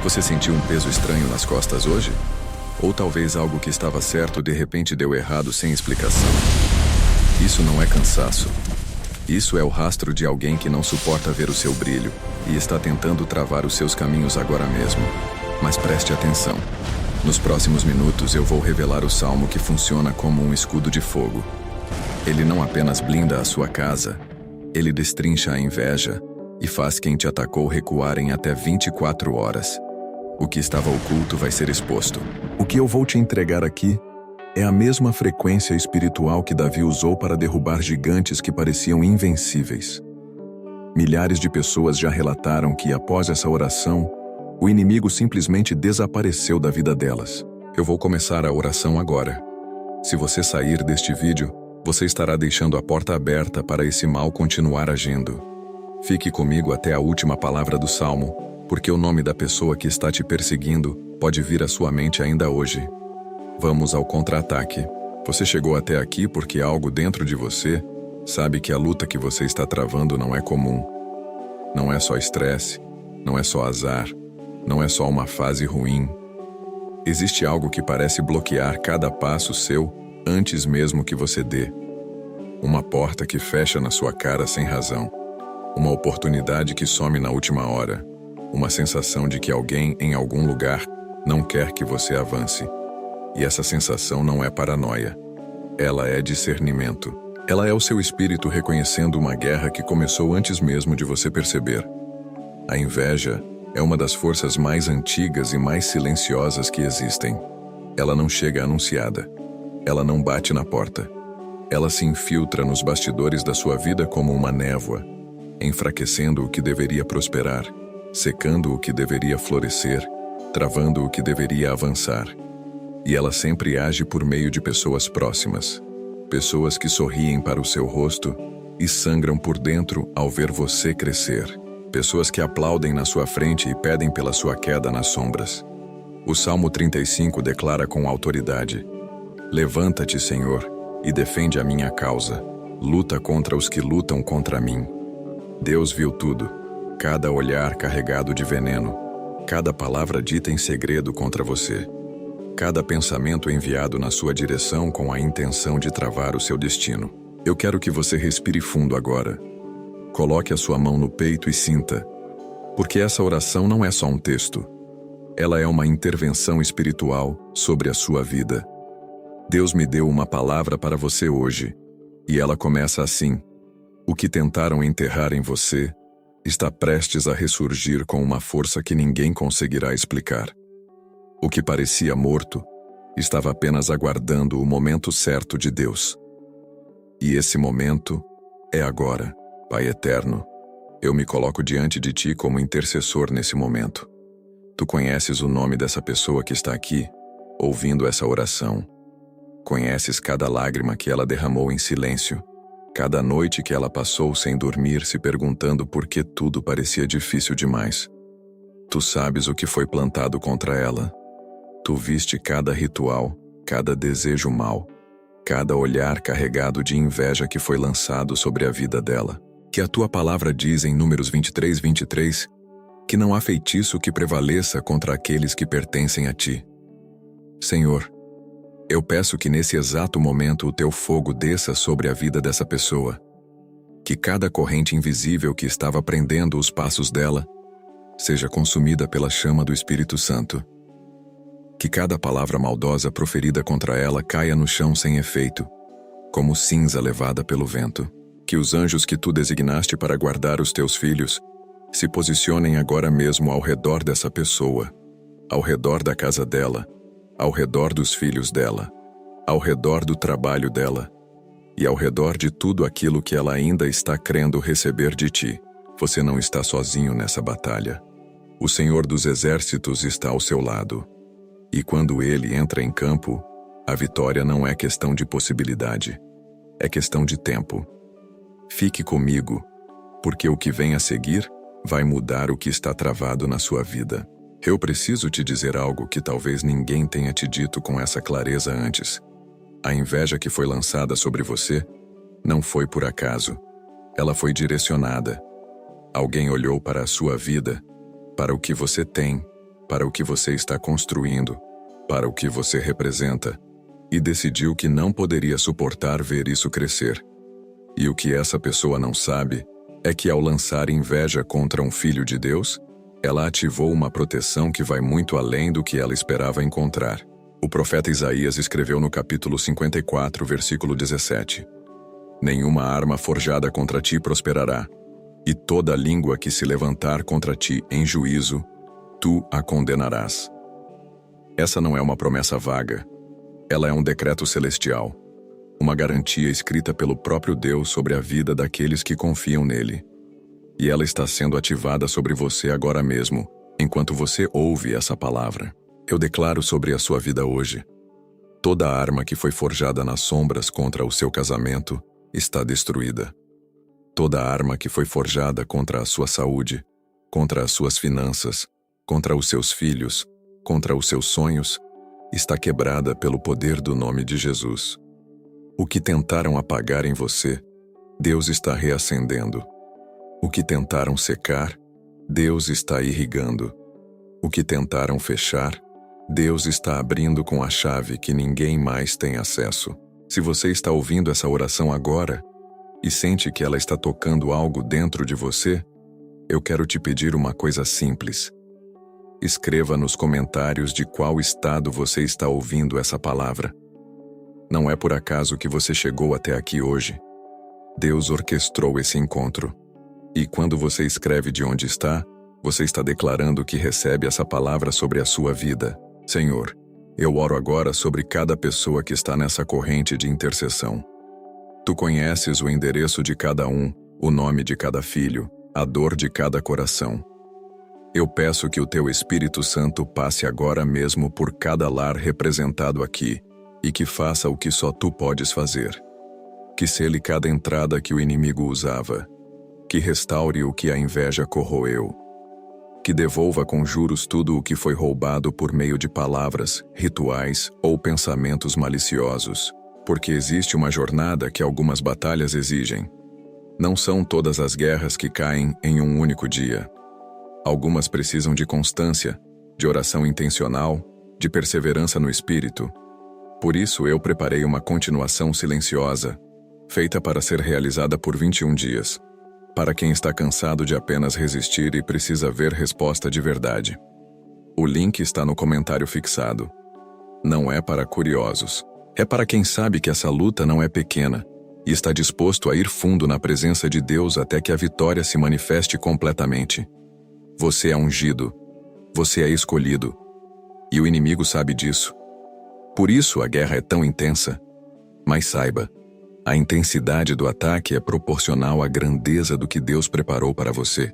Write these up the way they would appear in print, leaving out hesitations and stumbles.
Você sentiu um peso estranho nas costas hoje? Ou talvez algo que estava certo de repente deu errado sem explicação? Isso não é cansaço. Isso é o rastro de alguém que não suporta ver o seu brilho e está tentando travar os seus caminhos agora mesmo. Mas preste atenção. Nos próximos minutos eu vou revelar o salmo que funciona como um escudo de fogo. Ele não apenas blinda a sua casa, ele destrincha a inveja e faz quem te atacou recuar em até 24 horas. O que estava oculto vai ser exposto. O que eu vou te entregar aqui é a mesma frequência espiritual que Davi usou para derrubar gigantes que pareciam invencíveis. Milhares de pessoas já relataram que, após essa oração, o inimigo simplesmente desapareceu da vida delas. Eu vou começar a oração agora. Se você sair deste vídeo, você estará deixando a porta aberta para esse mal continuar agindo. Fique comigo até a última palavra do salmo, porque o nome da pessoa que está te perseguindo pode vir à sua mente ainda hoje. Vamos ao contra-ataque. Você chegou até aqui porque algo dentro de você sabe que a luta que você está travando não é comum. Não é só estresse, não é só azar, não é só uma fase ruim. Existe algo que parece bloquear cada passo seu antes mesmo que você dê. Uma porta que fecha na sua cara sem razão. Uma oportunidade que some na última hora. Uma sensação de que alguém em algum lugar não quer que você avance. E essa sensação não é paranoia. Ela é discernimento. Ela é o seu espírito reconhecendo uma guerra que começou antes mesmo de você perceber. A inveja é uma das forças mais antigas e mais silenciosas que existem. Ela não chega anunciada. Ela não bate na porta. Ela se infiltra nos bastidores da sua vida como uma névoa, enfraquecendo o que deveria prosperar, secando o que deveria florescer, travando o que deveria avançar. E ela sempre age por meio de pessoas próximas. Pessoas que sorriem para o seu rosto e sangram por dentro ao ver você crescer. Pessoas que aplaudem na sua frente e pedem pela sua queda nas sombras. O Salmo 35 declara com autoridade: Levanta-te, Senhor, e defende a minha causa. Luta contra os que lutam contra mim. Deus viu tudo. Cada olhar carregado de veneno, cada palavra dita em segredo contra você, cada pensamento enviado na sua direção com a intenção de travar o seu destino. Eu quero que você respire fundo agora. Coloque a sua mão no peito e sinta, porque essa oração não é só um texto. Ela é uma intervenção espiritual sobre a sua vida. Deus me deu uma palavra para você hoje, e ela começa assim: o que tentaram enterrar em você está prestes a ressurgir com uma força que ninguém conseguirá explicar. O que parecia morto estava apenas aguardando o momento certo de Deus. E esse momento é agora. Pai eterno, eu me coloco diante de Ti como intercessor nesse momento. Tu conheces o nome dessa pessoa que está aqui, ouvindo essa oração. Conheces cada lágrima que ela derramou em silêncio, cada noite que ela passou sem dormir se perguntando por que tudo parecia difícil demais. Tu sabes o que foi plantado contra ela. Tu viste cada ritual, cada desejo mau, cada olhar carregado de inveja que foi lançado sobre a vida dela. Que a Tua palavra diz em Números 23:23, que não há feitiço que prevaleça contra aqueles que pertencem a Ti. Senhor, eu peço que nesse exato momento o Teu fogo desça sobre a vida dessa pessoa. Que cada corrente invisível que estava prendendo os passos dela seja consumida pela chama do Espírito Santo. Que cada palavra maldosa proferida contra ela caia no chão sem efeito, como cinza levada pelo vento. Que os anjos que Tu designaste para guardar os Teus filhos se posicionem agora mesmo ao redor dessa pessoa, ao redor da casa dela, ao redor dos filhos dela, ao redor do trabalho dela e ao redor de tudo aquilo que ela ainda está crendo receber de Ti. Você não está sozinho nessa batalha. O Senhor dos Exércitos está ao seu lado. E quando Ele entra em campo, a vitória não é questão de possibilidade, é questão de tempo. Fique comigo, porque o que vem a seguir vai mudar o que está travado na sua vida. Eu preciso te dizer algo que talvez ninguém tenha te dito com essa clareza antes. A inveja que foi lançada sobre você não foi por acaso. Ela foi direcionada. Alguém olhou para a sua vida, para o que você tem, para o que você está construindo, para o que você representa, e decidiu que não poderia suportar ver isso crescer. E o que essa pessoa não sabe é que ao lançar inveja contra um filho de Deus, ela ativou uma proteção que vai muito além do que ela esperava encontrar. O profeta Isaías escreveu no capítulo 54, versículo 17: Nenhuma arma forjada contra ti prosperará, e toda língua que se levantar contra ti em juízo, tu a condenarás. Essa não é uma promessa vaga. Ela é um decreto celestial, uma garantia escrita pelo próprio Deus sobre a vida daqueles que confiam nele. E ela está sendo ativada sobre você agora mesmo, enquanto você ouve essa palavra. Eu declaro sobre a sua vida hoje: toda arma que foi forjada nas sombras contra o seu casamento está destruída. Toda arma que foi forjada contra a sua saúde, contra as suas finanças, contra os seus filhos, contra os seus sonhos, está quebrada pelo poder do nome de Jesus. O que tentaram apagar em você, Deus está reacendendo. O que tentaram secar, Deus está irrigando. O que tentaram fechar, Deus está abrindo com a chave que ninguém mais tem acesso. Se você está ouvindo essa oração agora e sente que ela está tocando algo dentro de você, eu quero te pedir uma coisa simples. Escreva nos comentários de qual estado você está ouvindo essa palavra. Não é por acaso que você chegou até aqui hoje. Deus orquestrou esse encontro. E quando você escreve de onde está, você está declarando que recebe essa palavra sobre a sua vida. Senhor, eu oro agora sobre cada pessoa que está nessa corrente de intercessão. Tu conheces o endereço de cada um, o nome de cada filho, a dor de cada coração. Eu peço que o Teu Espírito Santo passe agora mesmo por cada lar representado aqui e que faça o que só Tu podes fazer. Que sele cada entrada que o inimigo usava. Que restaure o que a inveja corroeu. Que devolva com juros tudo o que foi roubado por meio de palavras, rituais ou pensamentos maliciosos. Porque existe uma jornada que algumas batalhas exigem. Não são todas as guerras que caem em um único dia. Algumas precisam de constância, de oração intencional, de perseverança no espírito. Por isso eu preparei uma continuação silenciosa, feita para ser realizada por 21 dias. Para quem está cansado de apenas resistir e precisa ver resposta de verdade. O link está no comentário fixado. Não é para curiosos. É para quem sabe que essa luta não é pequena e está disposto a ir fundo na presença de Deus até que a vitória se manifeste completamente. Você é ungido. Você é escolhido. E o inimigo sabe disso. Por isso a guerra é tão intensa. Mas saiba, a intensidade do ataque é proporcional à grandeza do que Deus preparou para você.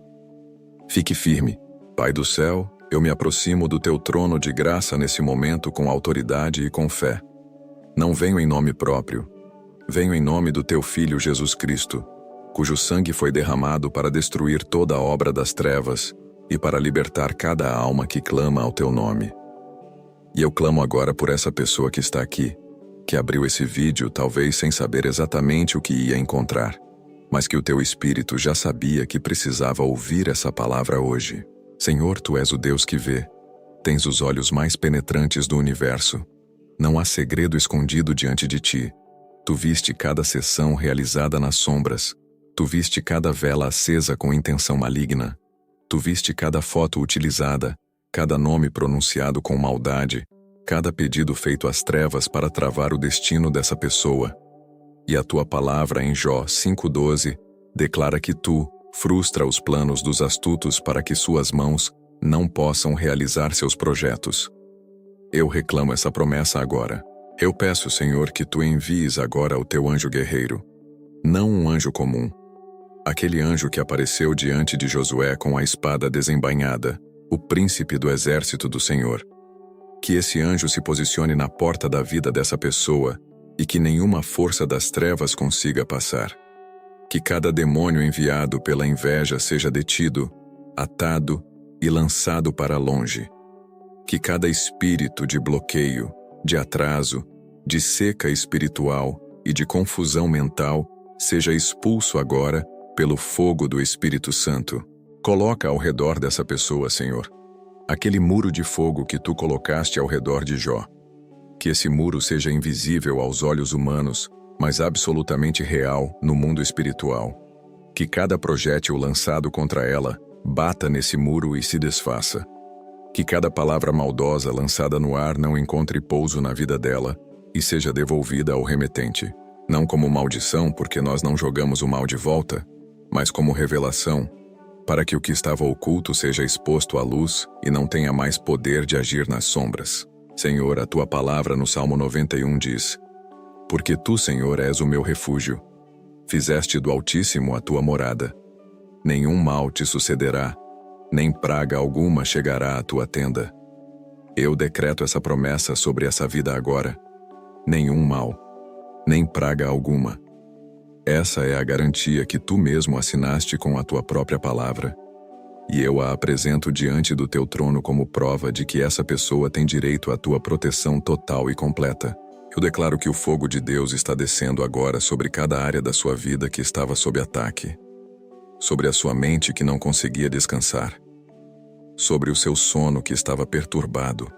Fique firme. Pai do céu, eu me aproximo do Teu trono de graça nesse momento com autoridade e com fé. Não venho em nome próprio. Venho em nome do Teu Filho Jesus Cristo, cujo sangue foi derramado para destruir toda a obra das trevas e para libertar cada alma que clama ao Teu nome. E eu clamo agora por essa pessoa que está aqui, que abriu esse vídeo talvez sem saber exatamente o que ia encontrar, mas que o Teu Espírito já sabia que precisava ouvir essa palavra hoje. Senhor, Tu és o Deus que vê. Tens os olhos mais penetrantes do universo. Não há segredo escondido diante de Ti. Tu viste cada sessão realizada nas sombras. Tu viste cada vela acesa com intenção maligna. Tu viste cada foto utilizada, cada nome pronunciado com maldade, cada pedido feito às trevas para travar o destino dessa pessoa. E a Tua palavra em Jó 5:12 declara que Tu frustra os planos dos astutos para que suas mãos não possam realizar seus projetos. Eu reclamo essa promessa agora. Eu peço, Senhor, que Tu envies agora o Teu anjo guerreiro. Não um anjo comum. Aquele anjo que apareceu diante de Josué com a espada desembainhada, o príncipe do exército do Senhor. Que esse anjo se posicione na porta da vida dessa pessoa e que nenhuma força das trevas consiga passar. Que cada demônio enviado pela inveja seja detido, atado e lançado para longe. Que cada espírito de bloqueio, de atraso, de seca espiritual e de confusão mental seja expulso agora pelo fogo do Espírito Santo. Coloca ao redor dessa pessoa, Senhor, aquele muro de fogo que tu colocaste ao redor de Jó. Que esse muro seja invisível aos olhos humanos, mas absolutamente real no mundo espiritual. Que cada projétil lançado contra ela bata nesse muro e se desfaça. Que cada palavra maldosa lançada no ar não encontre pouso na vida dela e seja devolvida ao remetente. Não como maldição, porque nós não jogamos o mal de volta, mas como revelação, para que o que estava oculto seja exposto à luz e não tenha mais poder de agir nas sombras. Senhor, a tua palavra no Salmo 91 diz: porque tu, Senhor, és o meu refúgio. Fizeste do Altíssimo a tua morada. Nenhum mal te sucederá, nem praga alguma chegará à tua tenda. Eu decreto essa promessa sobre essa vida agora. Nenhum mal, nem praga alguma. Essa é a garantia que tu mesmo assinaste com a tua própria palavra. E eu a apresento diante do teu trono como prova de que essa pessoa tem direito à tua proteção total e completa. Eu declaro que o fogo de Deus está descendo agora sobre cada área da sua vida que estava sob ataque. Sobre a sua mente que não conseguia descansar. Sobre o seu sono que estava perturbado.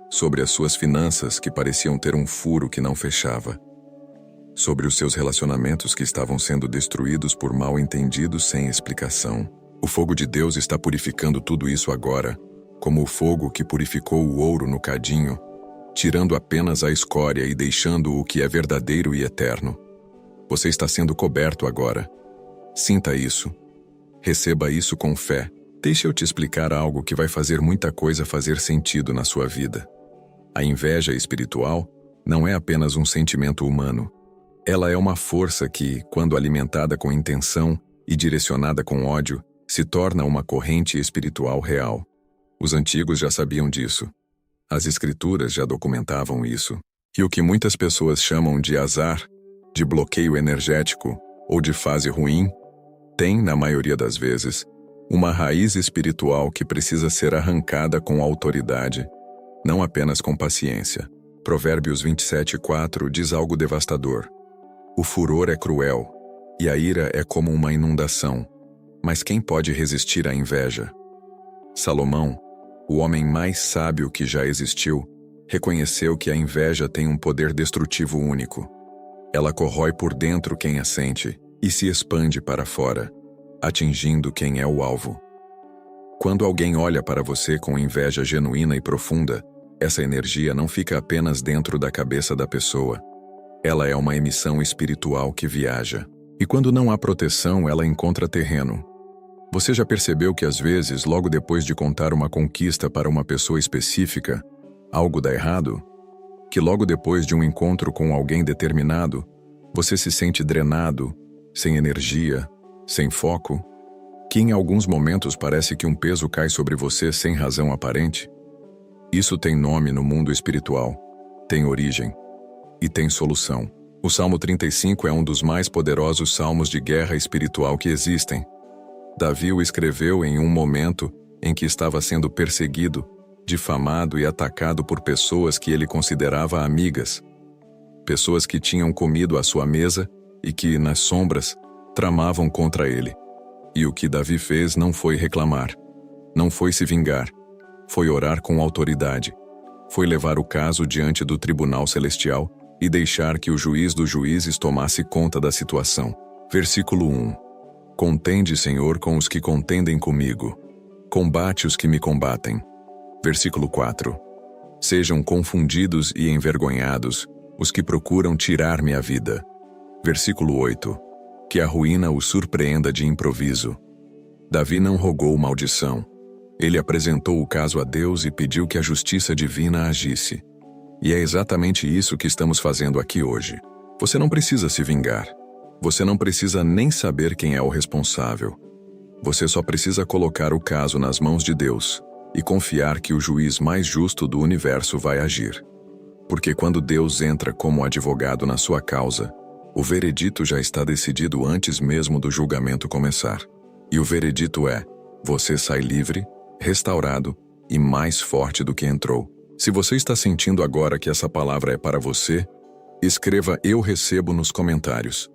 Sobre as suas finanças que pareciam ter um furo que não fechava. Sobre os seus relacionamentos que estavam sendo destruídos por mal-entendidos sem explicação. O fogo de Deus está purificando tudo isso agora, como o fogo que purificou o ouro no cadinho, tirando apenas a escória e deixando o que é verdadeiro e eterno. Você está sendo coberto agora. Sinta isso. Receba isso com fé. Deixa eu te explicar algo que vai fazer muita coisa fazer sentido na sua vida. A inveja espiritual não é apenas um sentimento humano. Ela é uma força que, quando alimentada com intenção e direcionada com ódio, se torna uma corrente espiritual real. Os antigos já sabiam disso. As escrituras já documentavam isso. E o que muitas pessoas chamam de azar, de bloqueio energético ou de fase ruim, tem, na maioria das vezes, uma raiz espiritual que precisa ser arrancada com autoridade, não apenas com paciência. Provérbios 27:4 diz algo devastador. O furor é cruel, e a ira é como uma inundação. Mas quem pode resistir à inveja? Salomão, o homem mais sábio que já existiu, reconheceu que a inveja tem um poder destrutivo único. Ela corrói por dentro quem a sente e se expande para fora, atingindo quem é o alvo. Quando alguém olha para você com inveja genuína e profunda, essa energia não fica apenas dentro da cabeça da pessoa. Ela é uma emissão espiritual que viaja. E quando não há proteção, ela encontra terreno. Você já percebeu que às vezes, logo depois de contar uma conquista para uma pessoa específica, algo dá errado? Que logo depois de um encontro com alguém determinado, você se sente drenado, sem energia, sem foco? Que em alguns momentos parece que um peso cai sobre você sem razão aparente? Isso tem nome no mundo espiritual, tem origem e tem solução. O Salmo 35 é um dos mais poderosos salmos de guerra espiritual que existem. Davi o escreveu em um momento em que estava sendo perseguido, difamado e atacado por pessoas que ele considerava amigas. Pessoas que tinham comido à sua mesa e que, nas sombras, tramavam contra ele. E o que Davi fez não foi reclamar, não foi se vingar, foi orar com autoridade, foi levar o caso diante do tribunal celestial e deixar que o juiz dos juízes tomasse conta da situação. Versículo 1. Contende, Senhor, com os que contendem comigo. Combate os que me combatem. Versículo 4. Sejam confundidos e envergonhados os que procuram tirar-me a vida. Versículo 8. Que a ruína os surpreenda de improviso. Davi não rogou maldição. Ele apresentou o caso a Deus e pediu que a justiça divina agisse. E é exatamente isso que estamos fazendo aqui hoje. Você não precisa se vingar. Você não precisa nem saber quem é o responsável. Você só precisa colocar o caso nas mãos de Deus e confiar que o juiz mais justo do universo vai agir. Porque quando Deus entra como advogado na sua causa, o veredito já está decidido antes mesmo do julgamento começar. E o veredito é: você sai livre, restaurado e mais forte do que entrou. Se você está sentindo agora que essa palavra é para você, escreva "Eu recebo" nos comentários.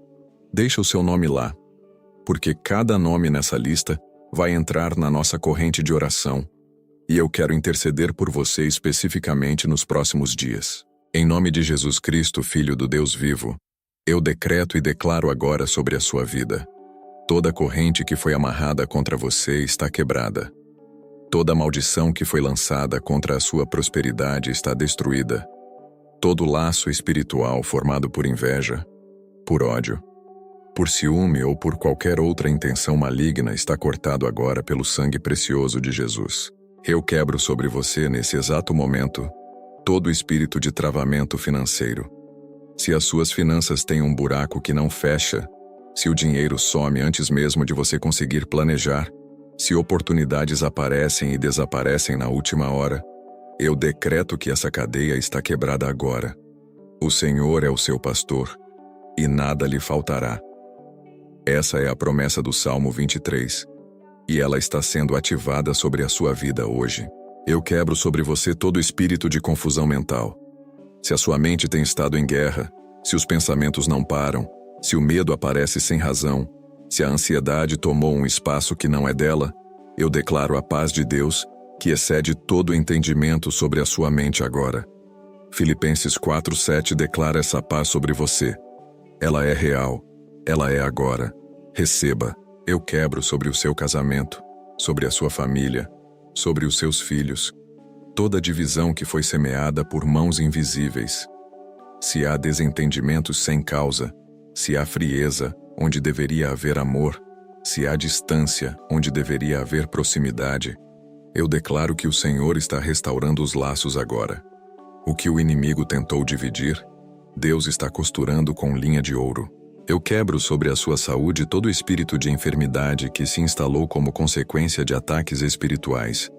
Deixa o seu nome lá, porque cada nome nessa lista vai entrar na nossa corrente de oração. E eu quero interceder por você especificamente nos próximos dias. Em nome de Jesus Cristo, Filho do Deus vivo, eu decreto e declaro agora sobre a sua vida. Toda corrente que foi amarrada contra você está quebrada. Toda maldição que foi lançada contra a sua prosperidade está destruída. Todo laço espiritual formado por inveja, por ódio, por ciúme ou por qualquer outra intenção maligna está cortado agora pelo sangue precioso de Jesus. Eu quebro sobre você nesse exato momento todo espírito de travamento financeiro. Se as suas finanças têm um buraco que não fecha, se o dinheiro some antes mesmo de você conseguir planejar, se oportunidades aparecem e desaparecem na última hora, eu decreto que essa cadeia está quebrada agora. O Senhor é o seu pastor, e nada lhe faltará. Essa é a promessa do Salmo 23, e ela está sendo ativada sobre a sua vida hoje. Eu quebro sobre você todo espírito de confusão mental. Se a sua mente tem estado em guerra, se os pensamentos não param, se o medo aparece sem razão, se a ansiedade tomou um espaço que não é dela, eu declaro a paz de Deus, que excede todo entendimento sobre a sua mente agora. Filipenses 4:7 declara essa paz sobre você. Ela é real, ela é agora. Receba. Eu quebro sobre o seu casamento, sobre a sua família, sobre os seus filhos, toda divisão que foi semeada por mãos invisíveis. Se há desentendimentos sem causa, se há frieza onde deveria haver amor, se há distância onde deveria haver proximidade, eu declaro que o Senhor está restaurando os laços agora. O que o inimigo tentou dividir, Deus está costurando com linha de ouro. Eu quebro sobre a sua saúde todo espírito de enfermidade que se instalou como consequência de ataques espirituais.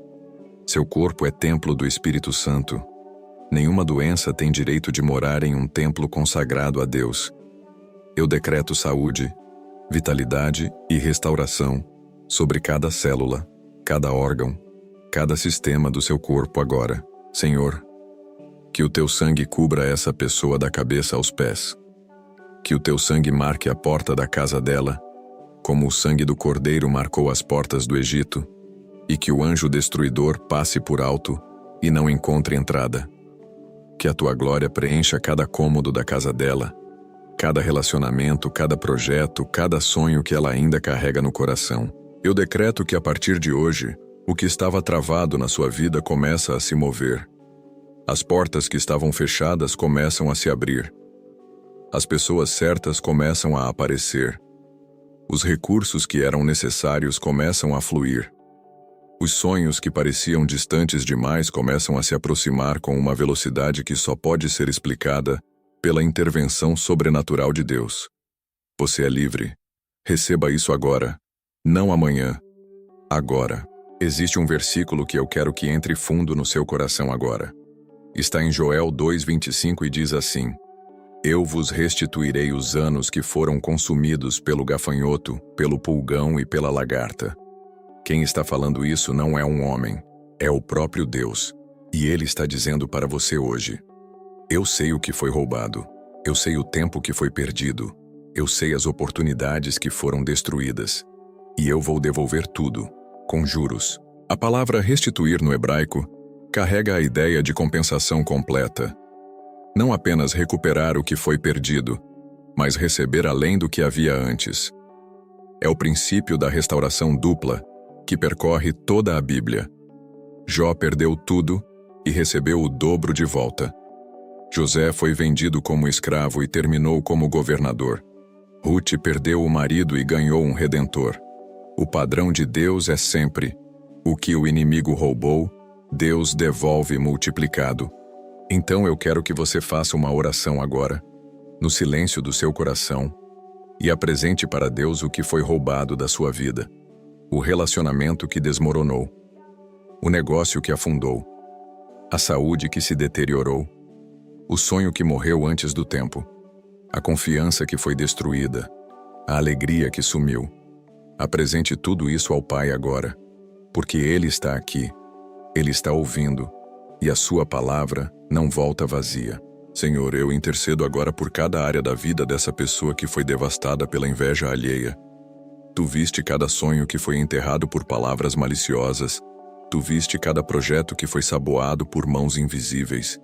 Seu corpo é templo do Espírito Santo. Nenhuma doença tem direito de morar em um templo consagrado a Deus. Eu decreto saúde, vitalidade e restauração sobre cada célula, cada órgão, cada sistema do seu corpo agora. Senhor, que o teu sangue cubra essa pessoa da cabeça aos pés. Que o teu sangue marque a porta da casa dela, como o sangue do Cordeiro marcou as portas do Egito, e que o anjo destruidor passe por alto e não encontre entrada. Que a tua glória preencha cada cômodo da casa dela, cada relacionamento, cada projeto, cada sonho que ela ainda carrega no coração. Eu decreto que a partir de hoje, o que estava travado na sua vida começa a se mover. As portas que estavam fechadas começam a se abrir. As pessoas certas começam a aparecer. Os recursos que eram necessários começam a fluir. Os sonhos que pareciam distantes demais começam a se aproximar com uma velocidade que só pode ser explicada pela intervenção sobrenatural de Deus. Você é livre. Receba isso agora, não amanhã. Agora. Existe um versículo que eu quero que entre fundo no seu coração agora. Está em Joel 2:25 e diz assim: Eu vos restituirei os anos que foram consumidos pelo gafanhoto, pelo pulgão e pela lagarta. Quem está falando isso não é um homem, é o próprio Deus. E Ele está dizendo para você hoje: eu sei o que foi roubado, eu sei o tempo que foi perdido, eu sei as oportunidades que foram destruídas, e eu vou devolver tudo, com juros. A palavra restituir no hebraico carrega a ideia de compensação completa. Não apenas recuperar o que foi perdido, mas receber além do que havia antes. É o princípio da restauração dupla, que percorre toda a Bíblia. Jó perdeu tudo e recebeu o dobro de volta. José foi vendido como escravo e terminou como governador. Ruth perdeu o marido e ganhou um redentor. O padrão de Deus é sempre: o que o inimigo roubou, Deus devolve multiplicado. Então eu quero que você faça uma oração agora, no silêncio do seu coração, e apresente para Deus o que foi roubado da sua vida. O relacionamento que desmoronou, o negócio que afundou, a saúde que se deteriorou, o sonho que morreu antes do tempo, a confiança que foi destruída, a alegria que sumiu. Apresente tudo isso ao Pai agora, porque Ele está aqui, Ele está ouvindo, e a sua palavra não volta vazia. Senhor, eu intercedo agora por cada área da vida dessa pessoa que foi devastada pela inveja alheia. Tu viste cada sonho que foi enterrado por palavras maliciosas. Tu viste cada projeto que foi saboado por mãos invisíveis.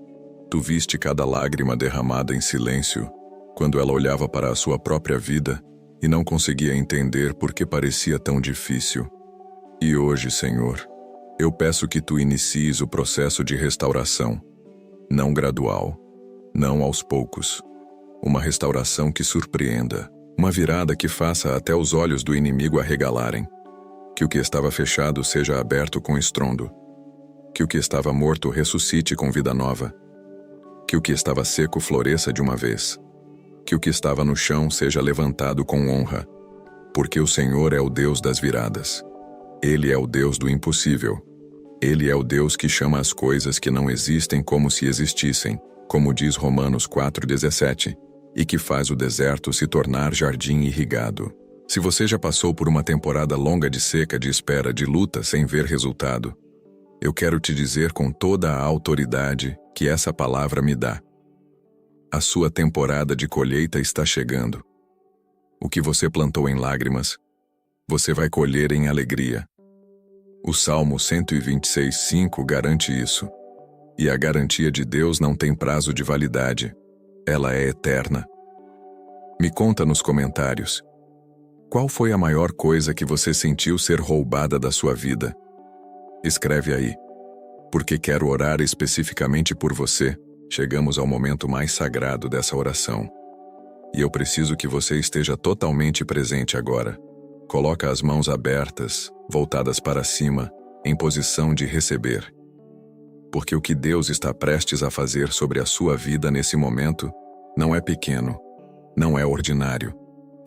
Tu viste cada lágrima derramada em silêncio, quando ela olhava para a sua própria vida e não conseguia entender por que parecia tão difícil. E hoje, Senhor, eu peço que Tu inicies o processo de restauração, não gradual, não aos poucos. Uma restauração que surpreenda, uma virada que faça até os olhos do inimigo arregalarem. Que o que estava fechado seja aberto com estrondo. Que o que estava morto ressuscite com vida nova. Que o que estava seco floresça de uma vez. Que o que estava no chão seja levantado com honra. Porque o Senhor é o Deus das viradas. Ele é o Deus do impossível. Ele é o Deus que chama as coisas que não existem como se existissem, como diz Romanos 4,17, e que faz o deserto se tornar jardim irrigado. Se você já passou por uma temporada longa de seca, de espera, de luta sem ver resultado, eu quero te dizer com toda a autoridade que essa palavra me dá. A sua temporada de colheita está chegando. O que você plantou em lágrimas, você vai colher em alegria. O Salmo 126:5 garante isso. E a garantia de Deus não tem prazo de validade. Ela é eterna. Me conta nos comentários. Qual foi a maior coisa que você sentiu ser roubada da sua vida? Escreve aí. Porque quero orar especificamente por você. Chegamos ao momento mais sagrado dessa oração. E eu preciso que você esteja totalmente presente agora. Coloca as mãos abertas, voltadas para cima, em posição de receber. Porque o que Deus está prestes a fazer sobre a sua vida nesse momento não é pequeno, não é ordinário.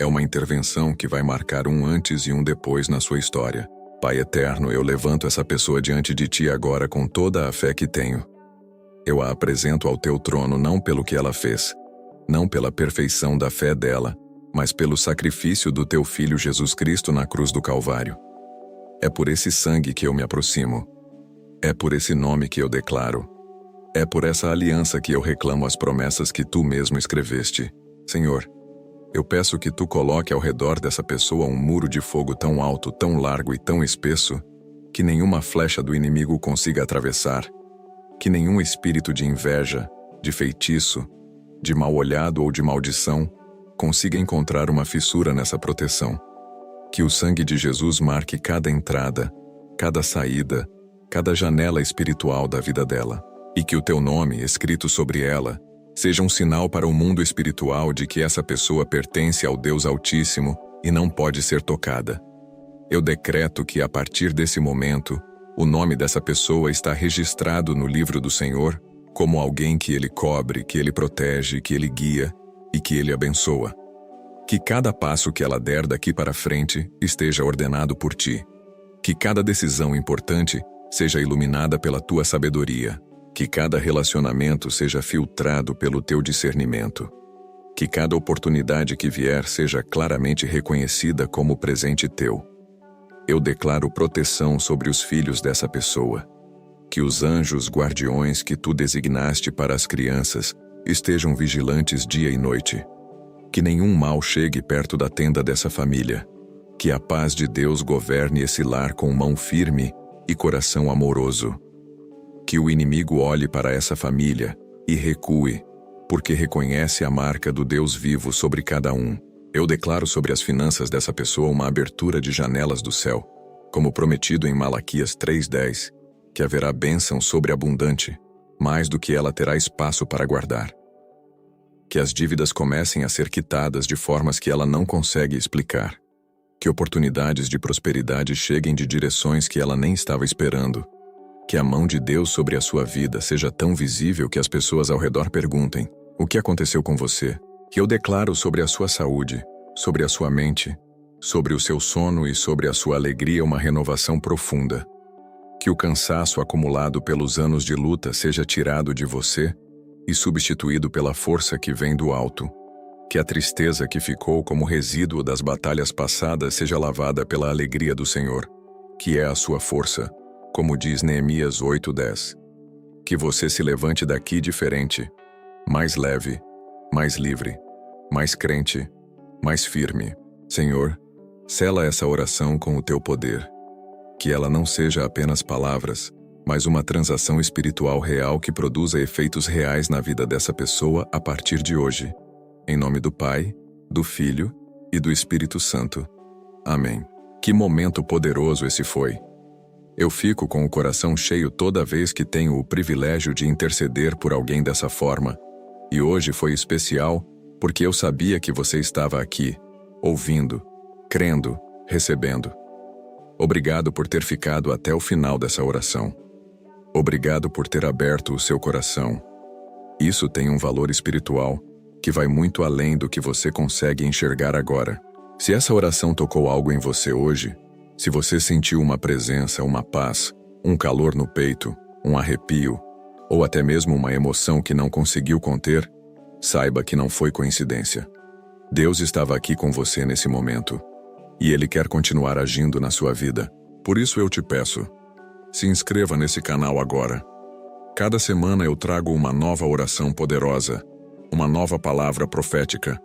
É uma intervenção que vai marcar um antes e um depois na sua história. Pai eterno, eu levanto essa pessoa diante de Ti agora com toda a fé que tenho. Eu a apresento ao Teu trono não pelo que ela fez, não pela perfeição da fé dela, mas pelo sacrifício do Teu Filho Jesus Cristo na cruz do Calvário. É por esse sangue que eu me aproximo. É por esse nome que eu declaro. É por essa aliança que eu reclamo as promessas que Tu mesmo escreveste. Senhor, eu peço que Tu coloque ao redor dessa pessoa um muro de fogo tão alto, tão largo e tão espesso, que nenhuma flecha do inimigo consiga atravessar, que nenhum espírito de inveja, de feitiço, de mal-olhado ou de maldição consiga encontrar uma fissura nessa proteção. Que o sangue de Jesus marque cada entrada, cada saída, cada janela espiritual da vida dela, e que o Teu nome, escrito sobre ela, seja um sinal para o mundo espiritual de que essa pessoa pertence ao Deus Altíssimo e não pode ser tocada. Eu decreto que, a partir desse momento, o nome dessa pessoa está registrado no livro do Senhor como alguém que Ele cobre, que Ele protege, que Ele guia e que Ele abençoa. Que cada passo que ela der daqui para frente esteja ordenado por Ti. Que cada decisão importante seja iluminada pela Tua sabedoria. Que cada relacionamento seja filtrado pelo Teu discernimento. Que cada oportunidade que vier seja claramente reconhecida como presente Teu. Eu declaro proteção sobre os filhos dessa pessoa. Que os anjos guardiões que Tu designaste para as crianças estejam vigilantes dia e noite. Que nenhum mal chegue perto da tenda dessa família. Que a paz de Deus governe esse lar com mão firme e coração amoroso. Que o inimigo olhe para essa família e recue, porque reconhece a marca do Deus vivo sobre cada um. Eu declaro sobre as finanças dessa pessoa uma abertura de janelas do céu, como prometido em Malaquias 3:10, que haverá bênção sobreabundante, mais do que ela terá espaço para guardar. Que as dívidas comecem a ser quitadas de formas que ela não consegue explicar. Que oportunidades de prosperidade cheguem de direções que ela nem estava esperando. Que a mão de Deus sobre a sua vida seja tão visível que as pessoas ao redor perguntem: o que aconteceu com você? Que eu declaro sobre a sua saúde, sobre a sua mente, sobre o seu sono e sobre a sua alegria uma renovação profunda. Que o cansaço acumulado pelos anos de luta seja tirado de você e substituído pela força que vem do alto. Que a tristeza que ficou como resíduo das batalhas passadas seja lavada pela alegria do Senhor, que é a sua força, como diz Neemias 8:10. Que você se levante daqui diferente, mais leve, mais livre, mais crente, mais firme. Senhor, sela essa oração com o Teu poder. que ela não seja apenas palavras, mas uma transação espiritual real que produza efeitos reais na vida dessa pessoa a partir de hoje. Em nome do Pai, do Filho e do Espírito Santo. Amém. Que momento poderoso esse foi! Eu fico com o coração cheio toda vez que tenho o privilégio de interceder por alguém dessa forma, e hoje foi especial porque eu sabia que você estava aqui, ouvindo, crendo, recebendo. Obrigado por ter ficado até o final dessa oração. Obrigado por ter aberto o seu coração. Isso tem um valor espiritual que vai muito além do que você consegue enxergar agora. Se essa oração tocou algo em você hoje, se você sentiu uma presença, uma paz, um calor no peito, um arrepio, ou até mesmo uma emoção que não conseguiu conter, saiba que não foi coincidência. Deus estava aqui com você nesse momento, e Ele quer continuar agindo na sua vida. Por isso eu te peço, se inscreva nesse canal agora. Cada semana eu trago uma nova oração poderosa, uma nova palavra profética,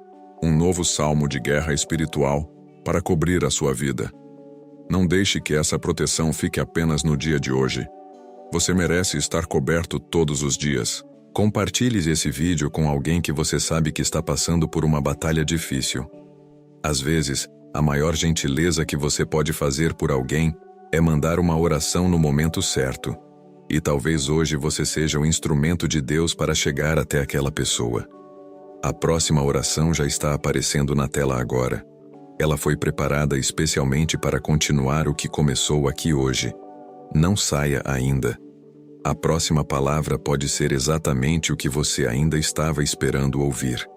um novo salmo de guerra espiritual para cobrir a sua vida. Não deixe que essa proteção fique apenas no dia de hoje. Você merece estar coberto todos os dias. Compartilhe esse vídeo com alguém que você sabe que está passando por uma batalha difícil. Às vezes, a maior gentileza que você pode fazer por alguém é mandar uma oração no momento certo. E talvez hoje você seja o instrumento de Deus para chegar até aquela pessoa. A próxima oração já está aparecendo na tela agora. Ela foi preparada especialmente para continuar o que começou aqui hoje. Não saia ainda. A próxima palavra pode ser exatamente o que você ainda estava esperando ouvir.